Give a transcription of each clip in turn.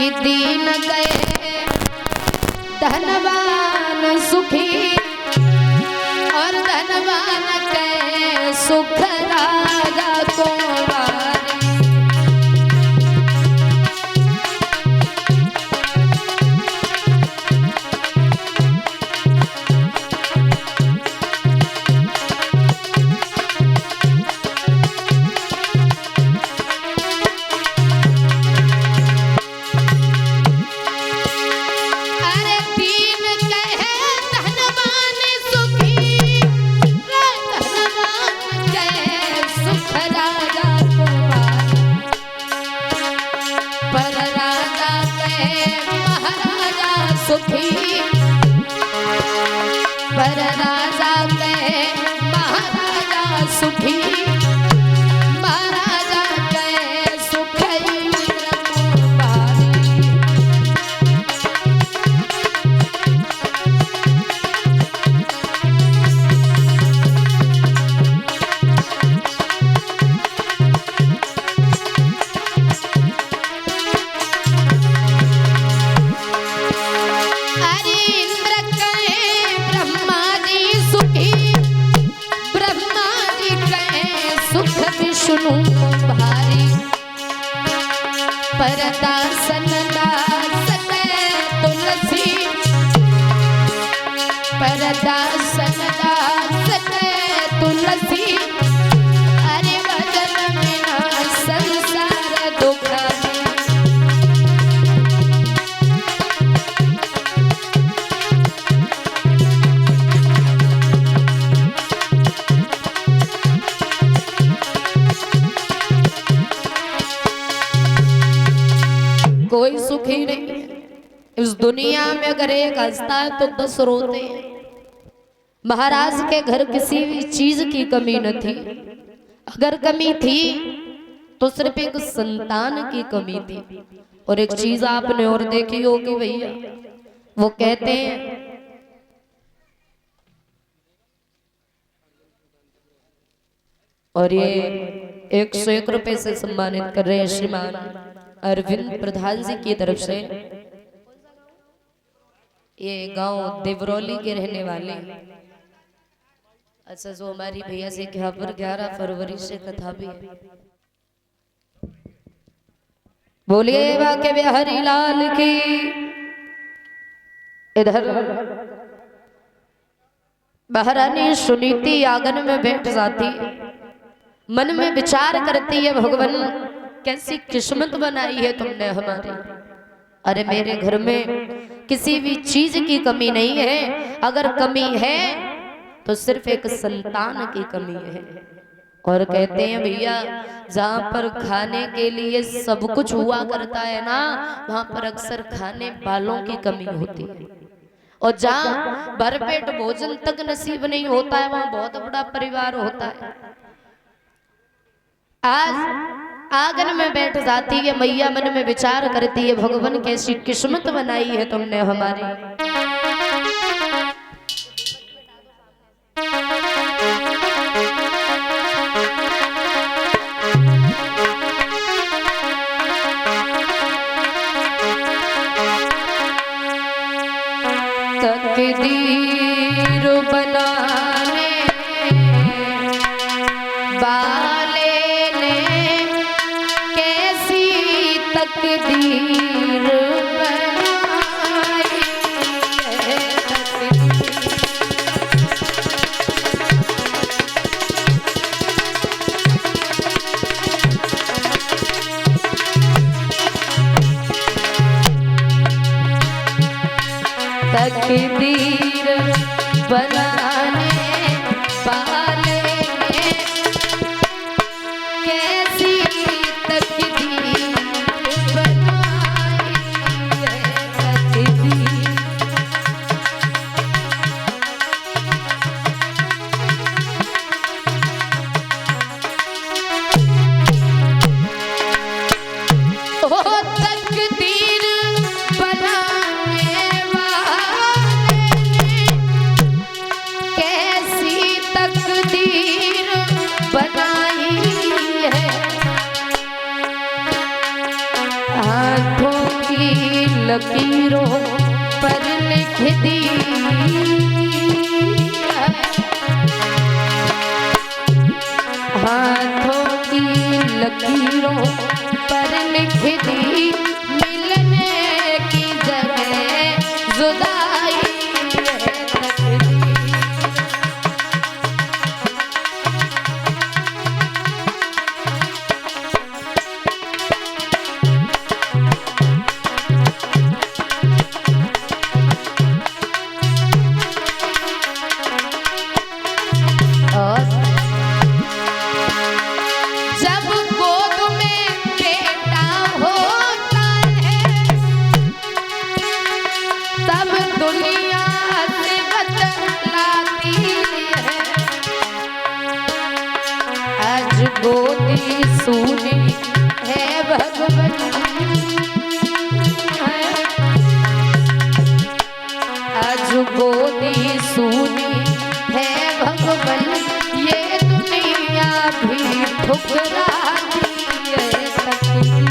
कि दीन गए धनवान सुखी और धनवान के सुख राजा को पर राजा कहे महाराजा सुखी महाराजा कहे सुख विष्णु भारी परदासन दास तुलसी परदासन दास तुलसी अरे वदन में संसार दुख कोई सुखी नहीं। इस दुनिया में अगर एक हंसता है तो 10 रोते हैं। महाराज के घर किसी भी चीज की कमी न थी, अगर कमी थी तो सिर्फ एक संतान की कमी थी। और एक चीज आपने और देखी होगी भैया, वो कहते हैं और ये 101 रुपए से सम्मानित कर रहे हैं श्रीमान अरविंद प्रधान जी की तरफ से। ये गांव देवरौली के रहने वाले, अच्छा जो हमारी भैया से यहाँ पर 11 फरवरी से कथा भी है। बोलिए बाके बिहारी लाल की। इधर महारानी सुनीति आंगन में बैठ जाती, मन में विचार करती है भगवान कैसी किस्मत बनाई है तुमने हमारी। अरे मेरे घर में किसी भी चीज की कमी नहीं है, अगर कमी है तो सिर्फ एक संतान की कमी है। और कहते हैं भैया जहाँ पर खाने के लिए सब कुछ हुआ करता है ना, वहां पर अक्सर खाने वालों की कमी होती है। और जहाँ भरपेट भोजन तक नसीब नहीं होता है, वहां बहुत बड़ा परिवार होता है। आज आंगन में बैठ जाती है मैया, मन में विचार करती है भगवान कैसी किस्मत बनाई है तुमने हमारी। तकदीर बनाने वाले ने कैसी तकदीर बनाई है। तकदीर बनाने वाले ने कैसी तकदीर बनाई है। तकदीर ओ तकदीर बनाने वाले हाथों की लकीरों पर लिख दी हाथों की लकीरों पर लिख दी मिलने की जगह जुदाई है तकदीर। जब गोद में बेटा होता है तब दुनिया से बतलाती है आज गोदी सूनी है भगवन आज गोदी सूनी है भगवन ये दुनिया भी ठुकराती है तकदीर।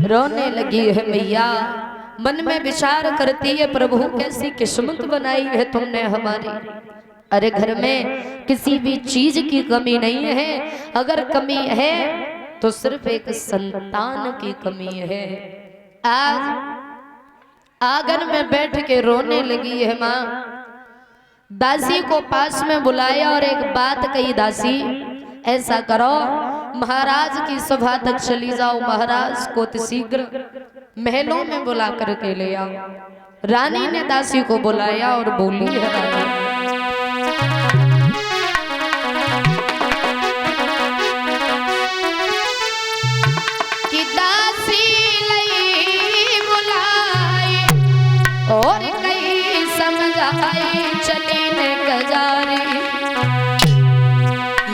रोने लगी है मैया मन में विचार करती है प्रभु कैसी किस्मत बनाई है तुमने हमारी। अरे घर में किसी भी चीज की कमी नहीं है अगर कमी है तो सिर्फ एक संतान की कमी है। आज आंगन में बैठ के रोने लगी है माँ। दासी को पास में बुलाया और एक बात कही दासी ऐसा करो महाराज की सभा तक चली जाओ महाराज को शीघ्र महलों में बुला करके ले आओ। रानी ने दासी को बुलाया और बोली है रानी कि दासी लई बुलाई और कई समझाई चली ने गजारी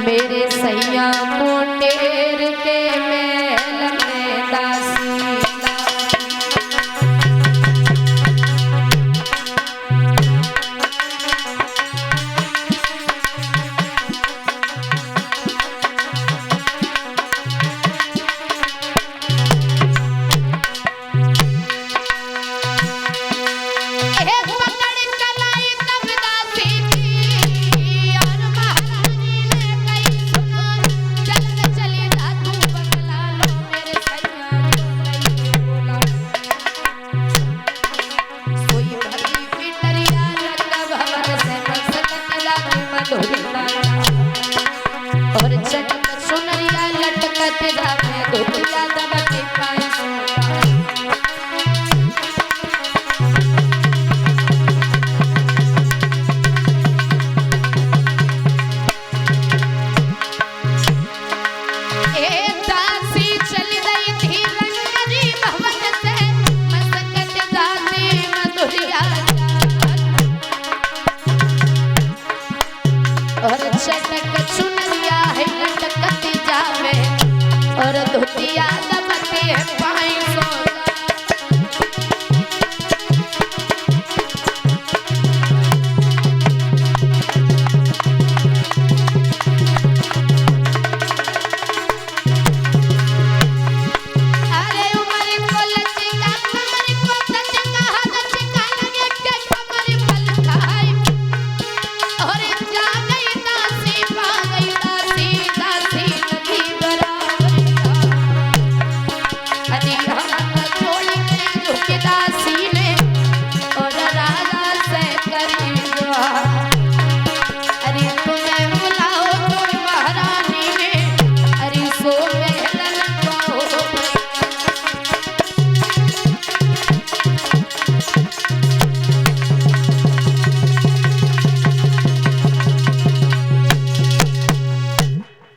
मेरे सैया मोटेर के महल में दासी और चटक सुनरिया लटकत जावे दुनिया दबके पाए चटक सुनरिया है लटकती जावे और धोतिया दबती है पाई सो अरे उमर को लचका कमर को लचका लचका लगे के कमर पल खाई और जा गई दासी पा गई दासी दासी लगी बराबर अरे हाथ छोड़ के झुकी दासी ने और राजा से करी दुआ अरे तुम्हें बुलाओ तुम महारानी ने अरे सो महलन पाओ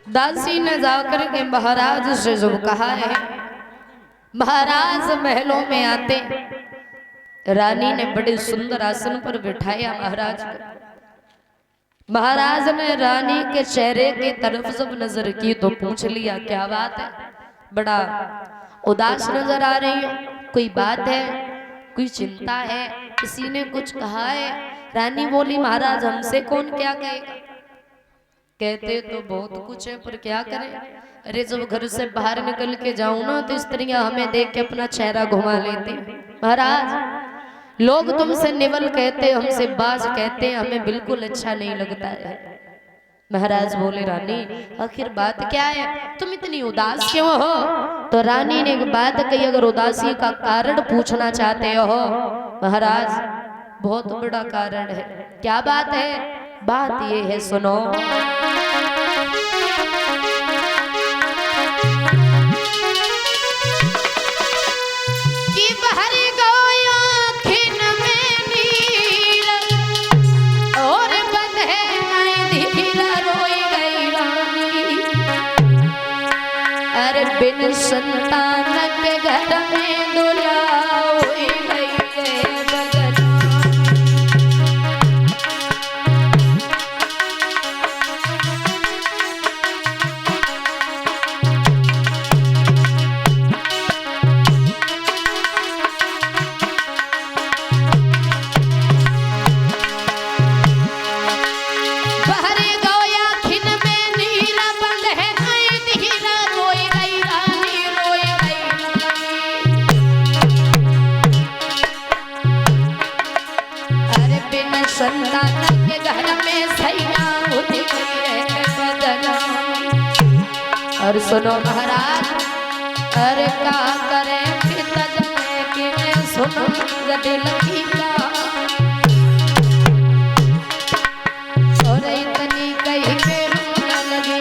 दासी ने जाकर के महाराज से जब कहा है महाराज महलों में आते रानी ने बड़े सुंदर आसन पर बिठाया महाराज को। महाराज ने रानी के चेहरे की तरफ जब नजर की तो पूछ लिया क्या बात है बड़ा उदास नजर आ रही हो, कोई बात है, कोई चिंता है, किसी ने कुछ कहा है? रानी बोली महाराज हमसे कौन क्या कहेगा, कहते तो बहुत कुछ है पर क्या करें। अरे जब घर से बाहर निकल के जाऊं ना तो स्त्रियां हमें देख के अपना चेहरा घुमा लेती। महाराज लोग तुमसे निवल कहते, हमसे बाज कहते, हमें बिल्कुल अच्छा नहीं लगता है। महाराज बोले रानी आखिर बात क्या है, तुम इतनी उदास क्यों हो? तो रानी ने एक बात कही, अगर उदासी का कारण पूछना चाहते हो महाराज बहुत बड़ा कारण है। क्या बात है? बात ये है सुनो। कि बहरी गया खिन में नीर और बंधे धीरा रोई गई रानी। अरे बिन संतान के घर में दुला हुई गई है बदनाम। संतान के घर में सैया होती है बदनाम। और सुनो महाराज अरे क्या करे पिता जने कि मैं सुनो दिल की और इतनी कही के रोने लगी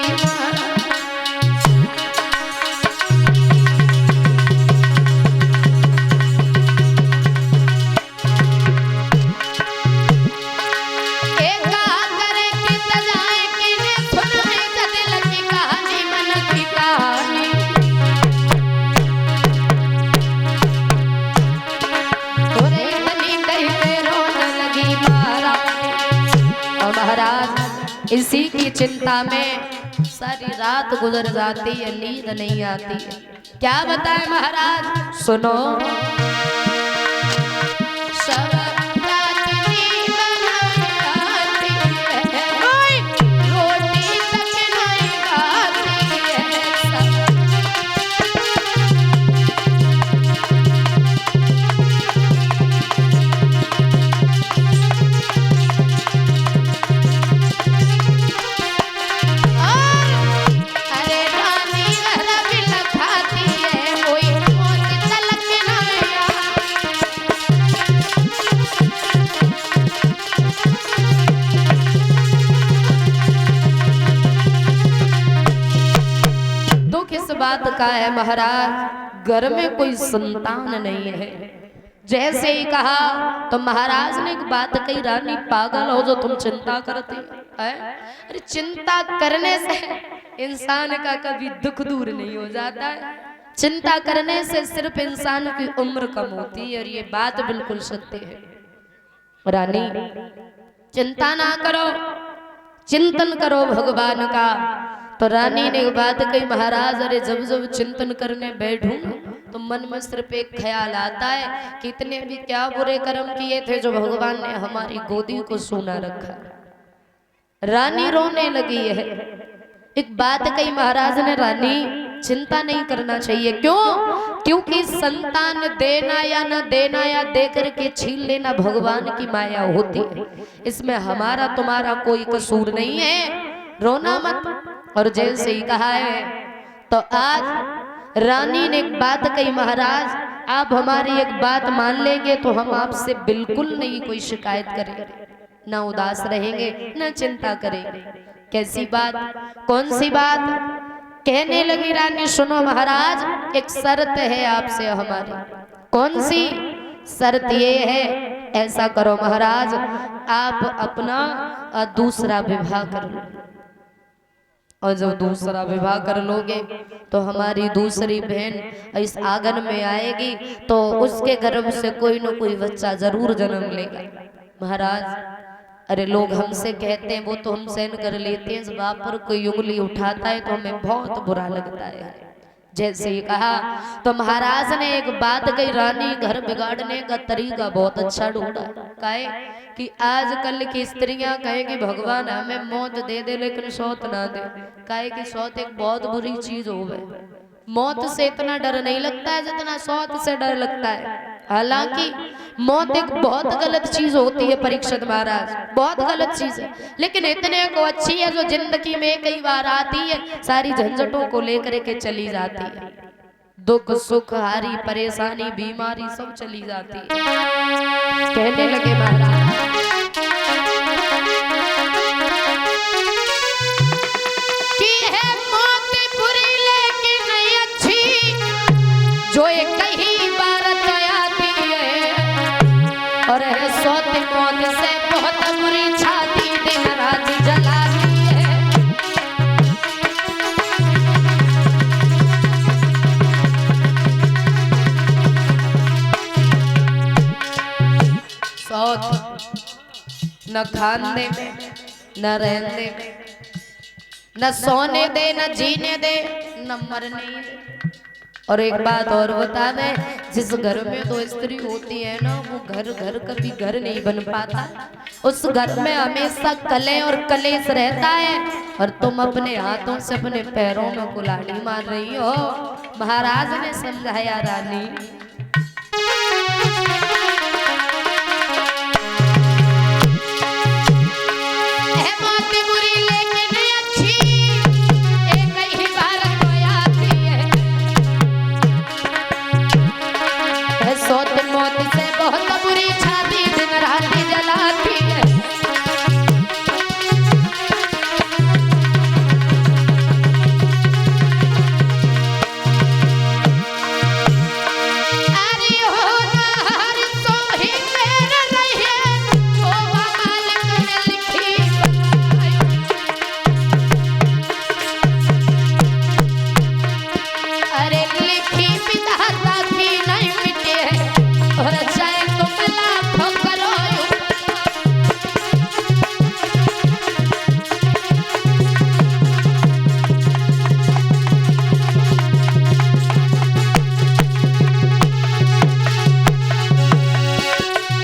महाराज। इसी की चिंता में सारी रात गुजर जाती है, नींद नहीं आती है। क्या बताए महाराज सुनो। बात का है महाराज घर में कोई संतान नहीं है। जैसे ही कहा तो महाराज ने एक बात कही, रानी पागल हो जो तुम चिंता करती है? अरे चिंता करने से इंसान का कभी दुख दूर नहीं हो जाता है। चिंता करने से सिर्फ इंसान की उम्र कम होती है और ये बात बिल्कुल सत्य है। रानी चिंता ना करो, चिंतन करो भगवान का। तो रानी ने बात कही महाराज अरे जब जब चिंतन करने बैठूं तो मन में सिर्फ एक ख्याल आता है कि इतने भी क्या बुरे कर्म किए थे जो भगवान ने हमारी गोदी को सोना रखा। रानी रोने लगी है। एक बात कही महाराज ने, रानी चिंता नहीं करना चाहिए। क्यों? क्योंकि संतान देना या न देना या देकर के छीन लेना भगवान की माया होती है। इसमें हमारा तुम्हारा कोई कसूर नहीं है, रोना मत। और जैसे ही कहा है तो आज रानी ने एक बात कही महाराज आप हमारी एक बात मान लेंगे तो हम आपसे बिल्कुल नहीं कोई शिकायत करेंगे, ना उदास रहेंगे, ना चिंता करेंगे। कैसी बात? कौन सी बात? कहने लगी रानी सुनो महाराज एक शर्त है आपसे हमारी। कौन सी शर्त? ये है ऐसा करो महाराज आप अपना दूसरा विवाह कर लो, और जब दूसरा विवाह कर लोगे तो हमारी दूसरी बहन इस आंगन में आएगी तो उसके गर्भ से कोई न कोई बच्चा जरूर जन्म लेगा। महाराज अरे लोग हमसे कहते हैं वो तो हम सहन कर लेते हैं, जब आप पर कोई उंगली उठाता है तो हमें बहुत बुरा लगता है। जैसे ही कहा तो महाराज ने एक बात कही, रानी घर बिगाड़ने का तरीका बहुत अच्छा ढूंढा। कहे कि आजकल की स्त्रियां कहेंगी भगवान हमें मौत दे दे लेकिन सौत ना दे। कहे कि सौत एक बहुत बुरी चीज हो गई, मौत से इतना डर नहीं लगता है जितना सौत से डर लगता है। हालांकि मौत एक बहुत गलत चीज होती है परीक्षित महाराज, बहुत गलत चीज है, लेकिन इतने को अच्छी है जो जिंदगी में कई बार आती है, सारी झंझटों को लेकर के चली जाती है, दुख सुख हारी परेशानी बीमारी सब चली जाती है। कहने लगे महाराज कि है मौत बुरी लेकिन नहीं अच्छी, जो एक कई बार आती है, और है सौत मौत से बहुत बुरी छाती दिन रात जलाती है। सौत न खाने में न रहने में, न सोने दे न जीने दे न मरने दे। और एक बात और बता दें, जिस घर में दो स्त्री होती है ना, वो घर घर कभी घर नहीं बन पाता, उस घर में हमेशा कले और कलेश रहता है। और तुम अपने हाथों से अपने पैरों में कुल्हाड़ी मार रही हो। महाराज ने समझाया रानी सौत मौत से बहुत बुरी छाती दिन रात जलाती है। अरे हो ना हर सोही मेरा रहे, ओ मालिक ने लिखी अरे लिखी विधाता की नहीं मिटे, और चाहे तुम लाखों करो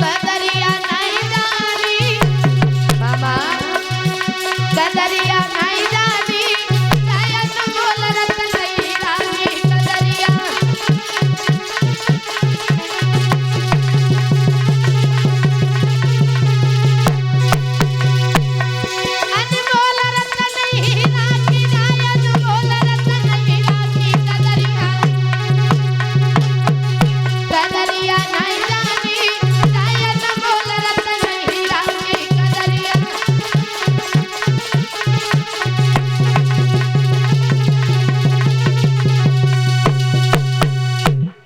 कदरिया नहीं जानी मामा, कदरिया नहीं जानी, चाहे तुम बोल रत नहीं रानी कदरिया।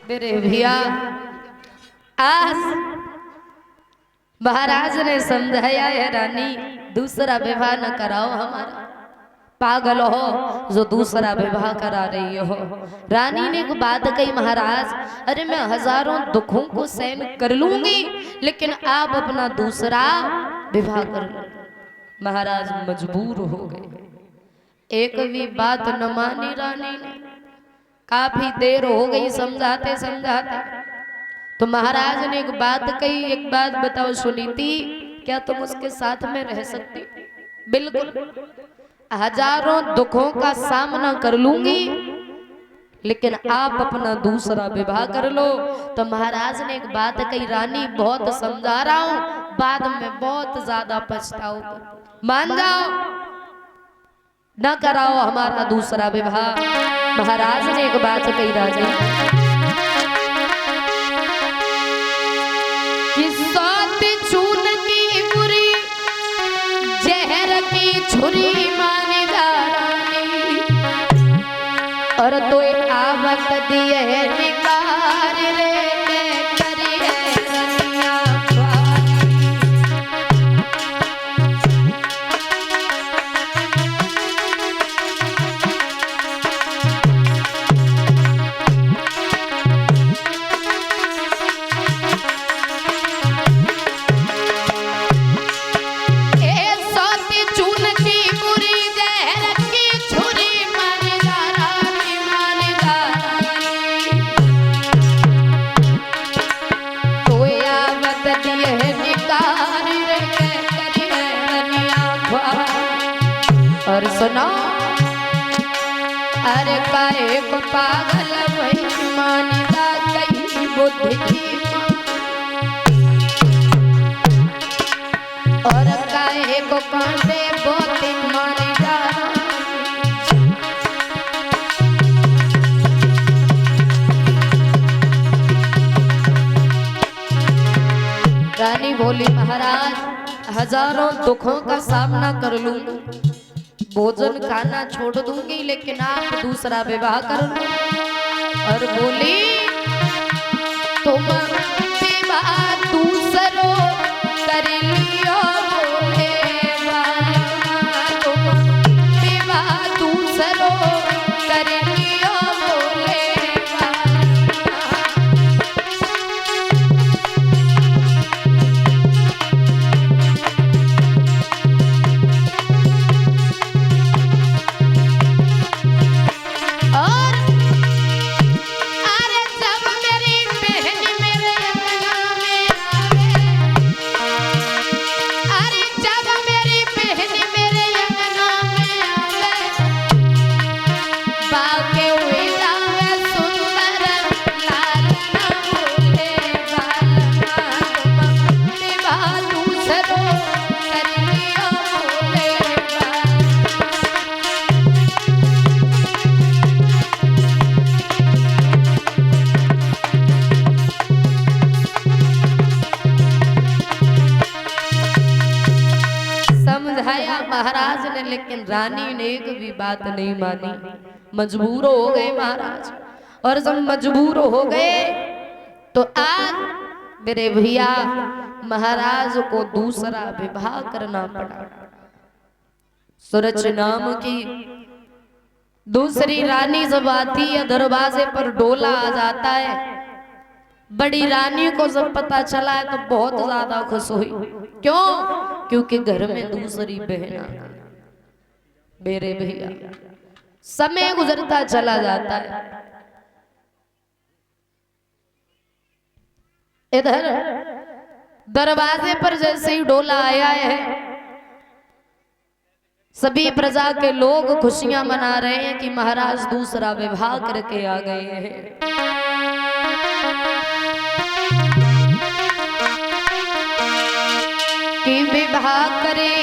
मेरे भैया आज महाराज ने समझाया है रानी दूसरा विवाह न कराओ, हमारा पागल हो जो दूसरा विवाह करा रही हो। रानी ने एक बात कही, महाराज अरे मैं हजारों दुखों को सहन कर लूंगी, लेकिन आप अपना दूसरा विवाह कर लो। महाराज मजबूर हो गए, एक भी बात न मानी रानी ने। काफी देर हो गई समझाते समझाते, तो महाराज ने एक बात कही, एक बात बताओ सुनीति, क्या तुम उसके साथ में रह सकती? बिल्कुल, हजारों दुखों का सामना कर लूंगी, लेकिन आप अपना दूसरा विवाह कर लो। तो महाराज ने एक बात कही, रानी बहुत समझा रहा हूं, बाद में बहुत ज्यादा पछताओगे, मान जाओ न कराओ हमारा दूसरा विवाह। महाराज ने एक बात कही राजा कि सौत चून की बुरी जहर की छुरी मानेगा रानी, और तो आवत दिए निकार रे करिए रनिया और सुनो, अरे काहे को पागल वही मानिदा कई बुद्धि और काहे को कांटे बोती मानिदा। रानी बोली महाराज हजारों दुखों का सामना कर लूंगी, भोजन खाना छोड़ दूंगी, लेकिन आप दूसरा विवाह कर लो। और बोली तुम विवाह दूसरो कर लियो, बोले तुम विवाह दूसरो कर लियो, बोले महाराज ने, लेकिन रानी ने एक भी बात नहीं मानी। मजबूर हो गए महाराज, और जब मजबूर हो गए तो आज मेरे भैया महाराज को दूसरा विवाह करना पड़ा। सूरज नाम की दूसरी रानी जब आती है दरवाजे पर डोला आ जाता है। बड़ी रानी को जब पता चला है तो बहुत ज्यादा खुश हुई। क्यों? क्योंकि घर में दूसरी बहन आ गई। मेरे भैया समय गुजरता चला जाता है, इधर दरवाजे पर जैसे ही डोला आया है, सभी प्रजा के लोग खुशियां मना रहे हैं कि महाराज दूसरा विवाह करके आ गए हैं। कि विवाह करे